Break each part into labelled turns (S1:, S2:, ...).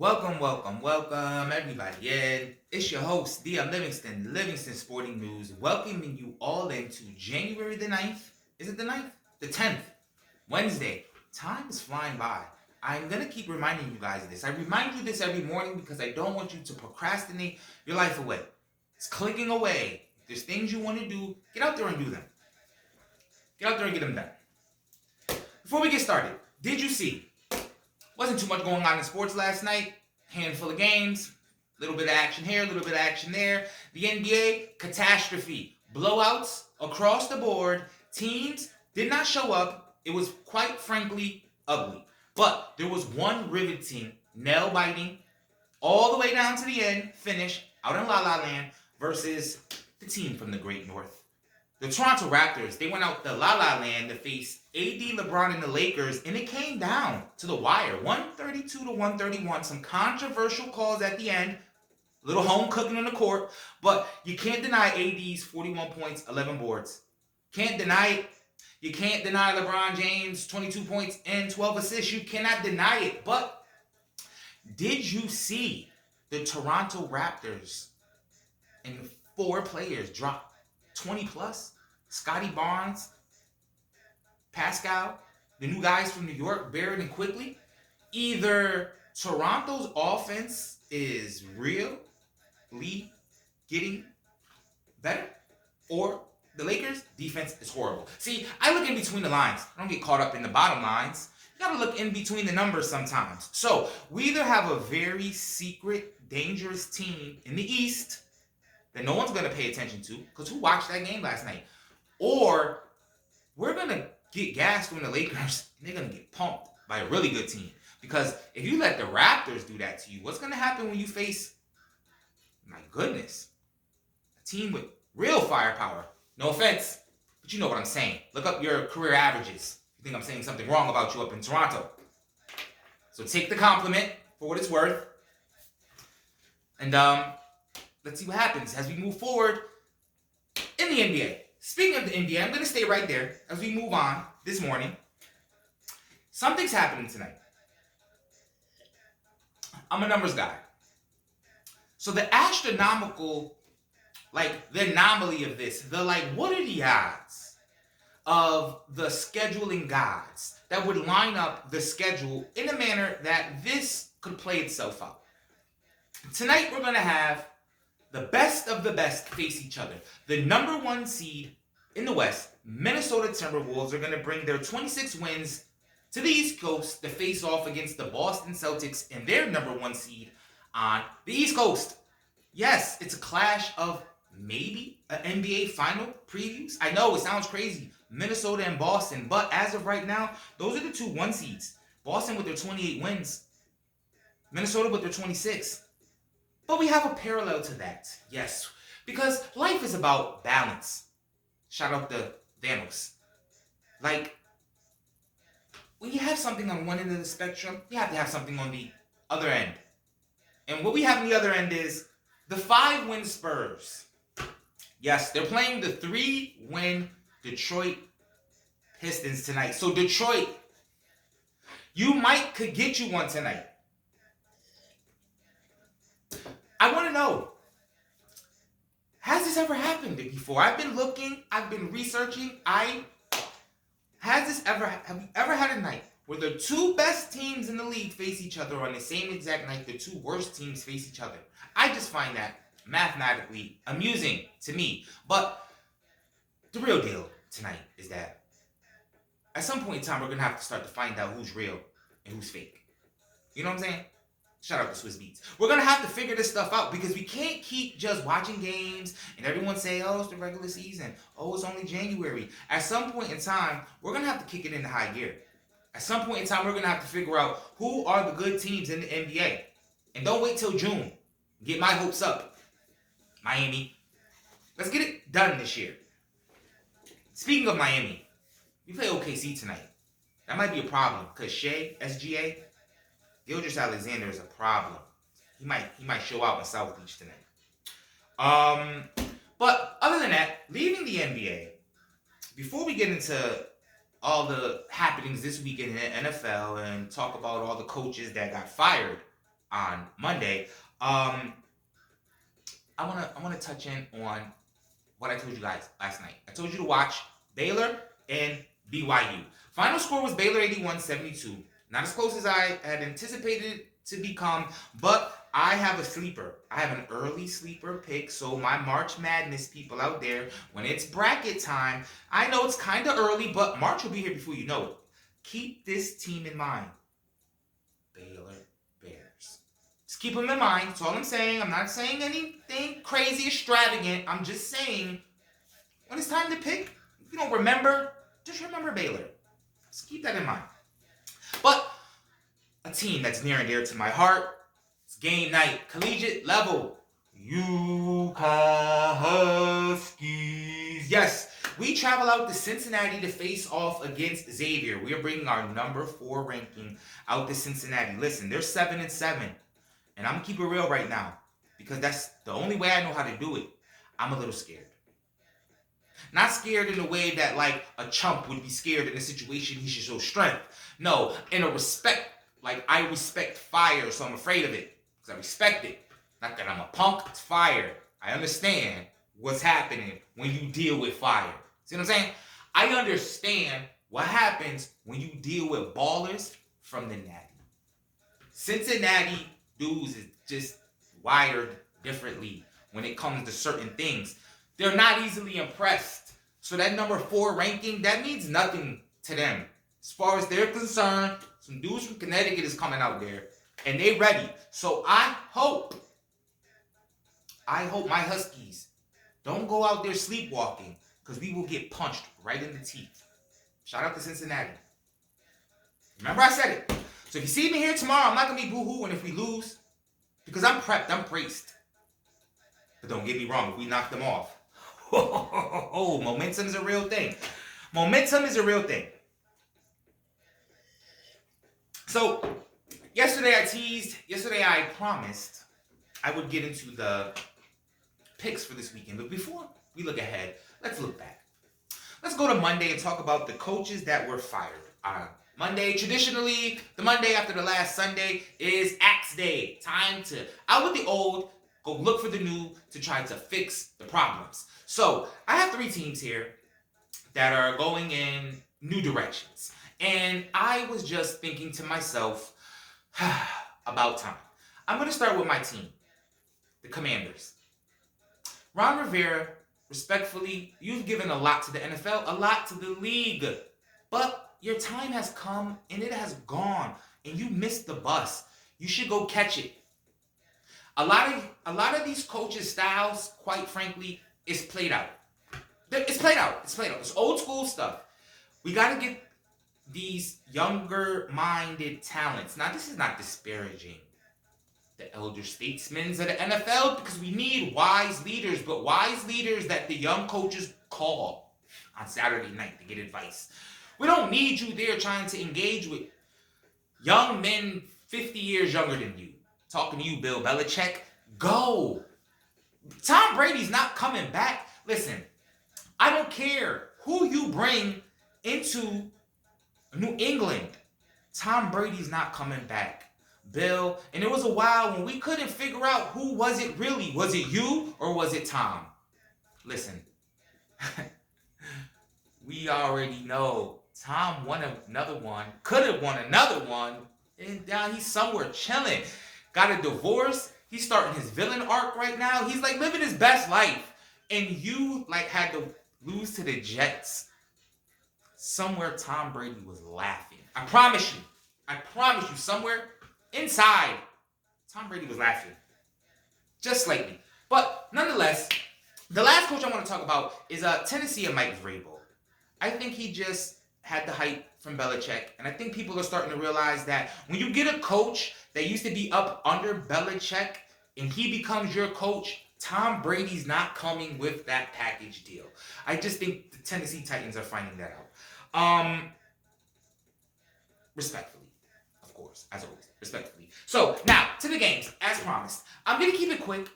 S1: Welcome, everybody. And it's your host, DM Livingston Sporting News, welcoming you all into January the 9th. Is it the 9th? The 10th, Wednesday. Time is flying by. I'm going to keep reminding you guys of this. I remind you this every morning because I don't want you to procrastinate your life away. It's clicking away. If there's things you want to do, get out there and do them. Get out there and get them done. Before we get started, did you see? Wasn't too much going on in sports last night. Handful of games. A little bit of action here, a little bit of action there. The NBA, catastrophe. Blowouts across the board. Teams did not show up. It was quite frankly ugly. But there was one riveting, nail-biting, all the way down to the end, finish out in La La Land versus the team from the Great North. The Toronto Raptors, they went out to La La Land to face AD, LeBron, and the Lakers, and it came down to the wire, 132 to 131. Some controversial calls at the end, a little home cooking on the court, but you can't deny AD's 41 points, 11 boards. Can't deny it. You can't deny LeBron James' 22 points and 12 assists. You cannot deny it. But did you see the Toronto Raptors and 4 players drop 20 plus? Scotty Barnes, Pascal, the new guys from New York, Barrett and Quickly. Either Toronto's offense is really getting better, or the Lakers' defense is horrible. See, I look in between the lines. I don't get caught up in the bottom lines. You gotta look in between the numbers sometimes. So we either have a very secret, dangerous team in the East that no one's gonna pay attention to, because who watched that game last night? Or we're gonna get gassed from the Lakers and they're gonna get pumped by a really good team. Because if you let the Raptors do that to you, what's gonna happen when you face, my goodness, a team with real firepower? No offense, but you know what I'm saying. Look up your career averages. You think I'm saying something wrong about you up in Toronto. So take the compliment for what it's worth. And let's see what happens as we move forward in the NBA. Speaking of the NBA, I'm going to stay right there as we move on this morning. Something's happening tonight. I'm a numbers guy. So the astronomical, the anomaly of this, what are the odds of the scheduling gods that would line up the schedule in a manner that this could play itself out? Tonight we're going to have the best of the best face each other. The number 1 seed in the West, Minnesota Timberwolves, are going to bring their 26 wins to the East Coast to face off against the Boston Celtics and their number 1 seed on the East Coast. Yes, it's a clash of maybe an NBA final previews. I know it sounds crazy, Minnesota and Boston, but as of right now, those are the 2 1 seeds. Boston with their 28 wins, Minnesota with their 26. But we have a parallel to that, yes, because life is about balance. Shout out to Thanos. When you have something on one end of the spectrum, you have to have something on the other end. And what we have on the other end is the 5-win Spurs. Yes, they're playing the 3-win Detroit Pistons tonight. So Detroit, could get you one tonight. I want to know, has this ever happened before? I've been looking, I've been researching. Have you ever had a night where the 2 best teams in the league face each other on the same exact night, the 2 worst teams face each other? I just find that mathematically amusing to me. But the real deal tonight is that at some point in time, we're going to have to start to find out who's real and who's fake. You know what I'm saying? Shout out to Swiss Beats. We're going to have to figure this stuff out because we can't keep just watching games and everyone say, oh, it's the regular season. Oh, it's only January. At some point in time, we're going to have to kick it into high gear. At some point in time, we're going to have to figure out who are the good teams in the NBA. And don't wait till June. Get my hopes up. Miami. Let's get it done this year. Speaking of Miami, we play OKC tonight. That might be a problem because Shea, SGA, Gilgeous Alexander is a problem. He might show out in South Beach tonight. But other than that, leaving the NBA, before we get into all the happenings this week in the NFL and talk about all the coaches that got fired on Monday. I wanna touch in on what I told you guys last night. I told you to watch Baylor and BYU. Final score was Baylor 81-72. Not as close as I had anticipated to become, but I have a sleeper. I have an early sleeper pick, so my March Madness people out there, when it's bracket time, I know it's kind of early, but March will be here before you know it. Keep this team in mind. Baylor Bears. Just keep them in mind. That's all I'm saying. I'm not saying anything crazy, extravagant. I'm just saying, when it's time to pick, if you don't remember, just remember Baylor. Just keep that in mind. But a team that's near and dear to my heart, it's game night, collegiate level. UConn Huskies. Yes, we travel out to Cincinnati to face off against Xavier. We are bringing our number 4 ranking out to Cincinnati. Listen, they're 7-7. And I'm going to keep it real right now, because that's the only way I know how to do it. I'm a little scared. Not scared in the way that, like, a chump would be scared in a situation he should show strength. No, in a respect, like, I respect fire, so I'm afraid of it. Because I respect it. Not that I'm a punk, it's fire. I understand what's happening when you deal with fire. See what I'm saying? I understand what happens when you deal with ballers from the Natty. Cincinnati dudes is just wired differently when it comes to certain things. They're not easily impressed. So that number 4 ranking, that means nothing to them. As far as they're concerned, some dudes from Connecticut is coming out there, and they ready. So I hope my Huskies don't go out there sleepwalking, because we will get punched right in the teeth. Shout out to Cincinnati. Remember I said it. So if you see me here tomorrow, I'm not going to be boo-hooing if we lose, because I'm prepped, I'm braced. But don't get me wrong, if we knock them off, momentum is a real thing. Momentum is a real thing. So, yesterday I promised I would get into the picks for this weekend. But before we look ahead, let's look back. Let's go to Monday and talk about the coaches that were fired on Monday. Traditionally, the Monday after the last Sunday is Axe Day. Time to out with the old, go look for the new to try to fix the problems. So, I have 3 teams here that are going in new directions. And I was just thinking to myself, about time. I'm going to start with my team, the Commanders. Ron Rivera, respectfully, you've given a lot to the NFL, a lot to the league. But your time has come and it has gone. And you missed the bus. You should go catch it. A lot of these coaches' styles, quite frankly, is played out. It's played out. It's old school stuff. We got to get these younger-minded talents. Now, this is not disparaging the elder statesmen of the NFL, because we need wise leaders, but wise leaders that the young coaches call on Saturday night to get advice. We don't need you there trying to engage with young men 50 years younger than you. Talking to you, Bill Belichick. Go. Tom Brady's not coming back. Listen, I don't care who you bring into New England. Tom Brady's not coming back. Bill, and there was a while when we couldn't figure out who was it really. Was it you or was it Tom? Listen, we already know Tom won another one, could have won another one, and now he's somewhere chilling. Got a divorce. He's starting his villain arc right now. He's like living his best life. And you like had to lose to the Jets. Somewhere Tom Brady was laughing. I promise you, somewhere inside, Tom Brady was laughing. Just slightly. But nonetheless, the last coach I want to talk about is Tennessee and Mike Vrabel. I think he just had the hype from Belichick. And I think people are starting to realize that when you get a coach that used to be up under Belichick and he becomes your coach, Tom Brady's not coming with that package deal. I just think the Tennessee Titans are finding that out. Respectfully, of course, as always, respectfully. So, now, to the games, as promised. I'm going to keep it quick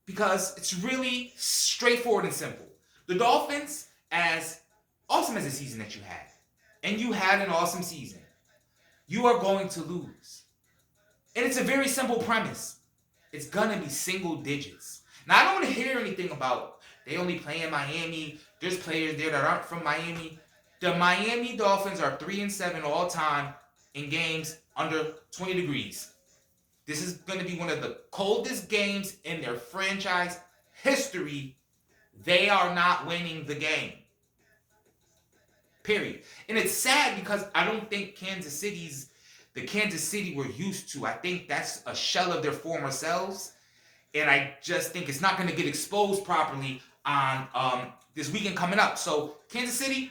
S1: because it's really straightforward and simple. The Dolphins, as awesome as the season that you had, and you had an awesome season, you are going to lose. And it's a very simple premise. It's going to be single digits. Now, I don't want to hear anything about they only play in Miami. There's players there that aren't from Miami. The Miami Dolphins are 3-7 all time in games under 20 degrees. This is going to be one of the coldest games in their franchise history. They are not winning the game. Period. And it's sad because I don't think the Kansas City we're used to. I think that's a shell of their former selves. And I just think it's not going to get exposed properly on this weekend coming up. So Kansas City,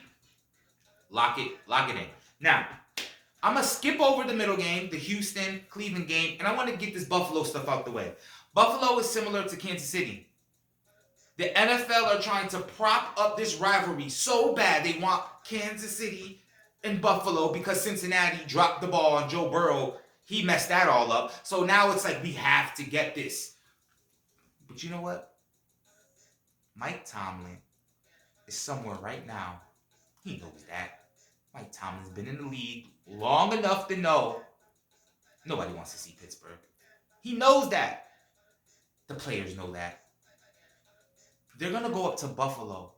S1: lock it in. Now, I'm going to skip over the middle game, the Houston-Cleveland game, and I want to get this Buffalo stuff out the way. Buffalo is similar to Kansas City. The NFL are trying to prop up this rivalry so bad they want Kansas City and Buffalo because Cincinnati dropped the ball on Joe Burrow. He messed that all up. So now it's like we have to get this. But you know what? Mike Tomlin is somewhere right now. He knows that. Mike Tomlin's been in the league long enough to know nobody wants to see Pittsburgh. He knows that. The players know that. They're going to go up to Buffalo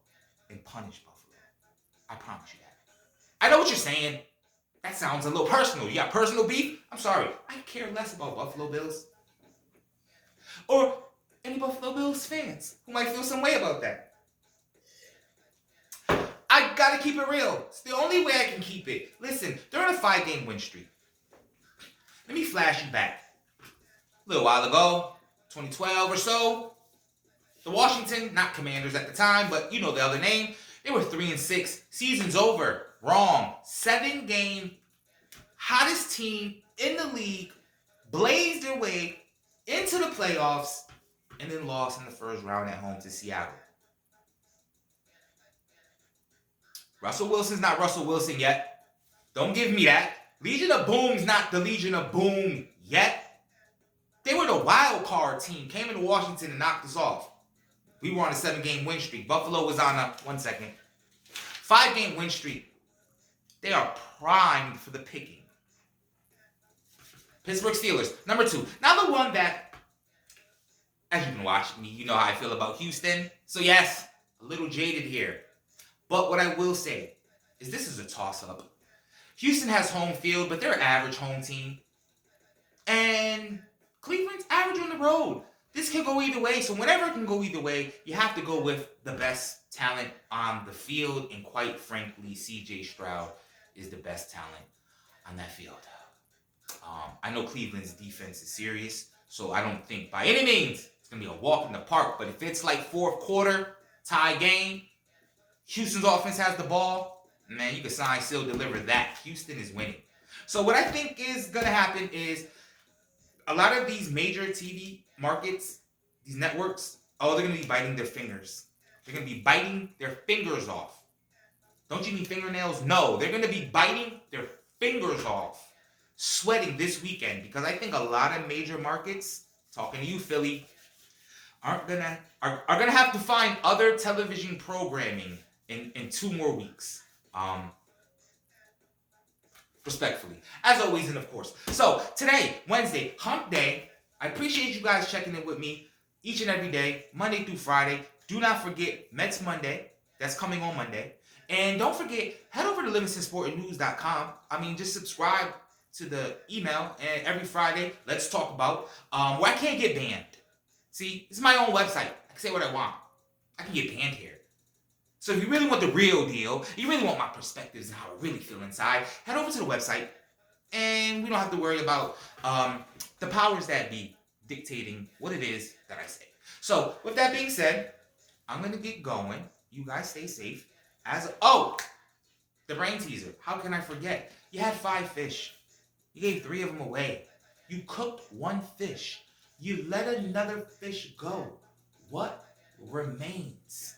S1: and punish Buffalo. I promise you that. I know what you're saying. That sounds a little personal. You got personal beef? I'm sorry. I care less about Buffalo Bills. Or any Buffalo Bills fans who might feel some way about that. I got to keep it real. It's the only way I can keep it. Listen, they're on a 5-game win streak. Let me flash you back. A little while ago, 2012 or so, the Washington, not Commanders at the time, but you know the other name, they were 3-6. Season's over. Wrong. 7-game, hottest team in the league, blazed their way into the playoffs, and then lost in the first round at home to Seattle. Russell Wilson's not Russell Wilson yet. Don't give me that. Legion of Boom's not the Legion of Boom yet. They were the wild card team. Came into Washington and knocked us off. We were on a 7-game win streak. Buffalo was on a 5-game win streak. They are primed for the picking. Pittsburgh Steelers, number 2. Now the one that, as you've been watching me, you know how I feel about Houston. So yes, a little jaded here. But what I will say is this is a toss-up. Houston has home field, but they're an average home team. And Cleveland's average on the road. This can go either way. So whenever it can go either way, you have to go with the best talent on the field. And quite frankly, C.J. Stroud is the best talent on that field. I know Cleveland's defense is serious, so I don't think by any means it's going to be a walk in the park. But if it's like fourth quarter, tie game, Houston's offense has the ball, man, you can sign, still deliver that. Houston is winning. So what I think is going to happen is a lot of these major TV markets, these networks, they're going to be biting their fingers. They're going to be biting their fingers off. Don't you mean fingernails? No, they're going to be biting their fingers off, sweating this weekend, because I think a lot of major markets, talking to you, Philly, are gonna have to find other television programming in 2 more weeks. Respectfully, as always, and of course. So today, Wednesday, Hump Day. I appreciate you guys checking in with me each and every day, Monday through Friday. Do not forget Mets Monday. That's coming on Monday. And don't forget, head over to LivingstonSportingNews.com. Just subscribe to the email, and every Friday, let's talk about where I can't get banned. See, it's my own website. I can say what I want. I can get banned here. So if you really want the real deal, you really want my perspectives and how I really feel inside, head over to the website, and we don't have to worry about the powers that be dictating what it is that I say. So with that being said, I'm going to get going. You guys stay safe. The brain teaser. How can I forget? You had 5 fish. You gave 3 of them away. You cooked 1 fish. You let another fish go. What remains?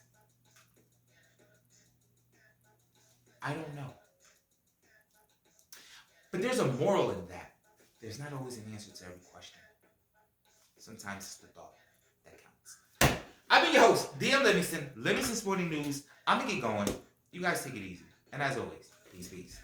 S1: I don't know. But there's a moral in that. There's not always an answer to every question. Sometimes it's the thought that counts. I've been your host, DM Livingston, Livingston Sporting News. I'm going to get going. You guys take it easy. And as always, peace, peace.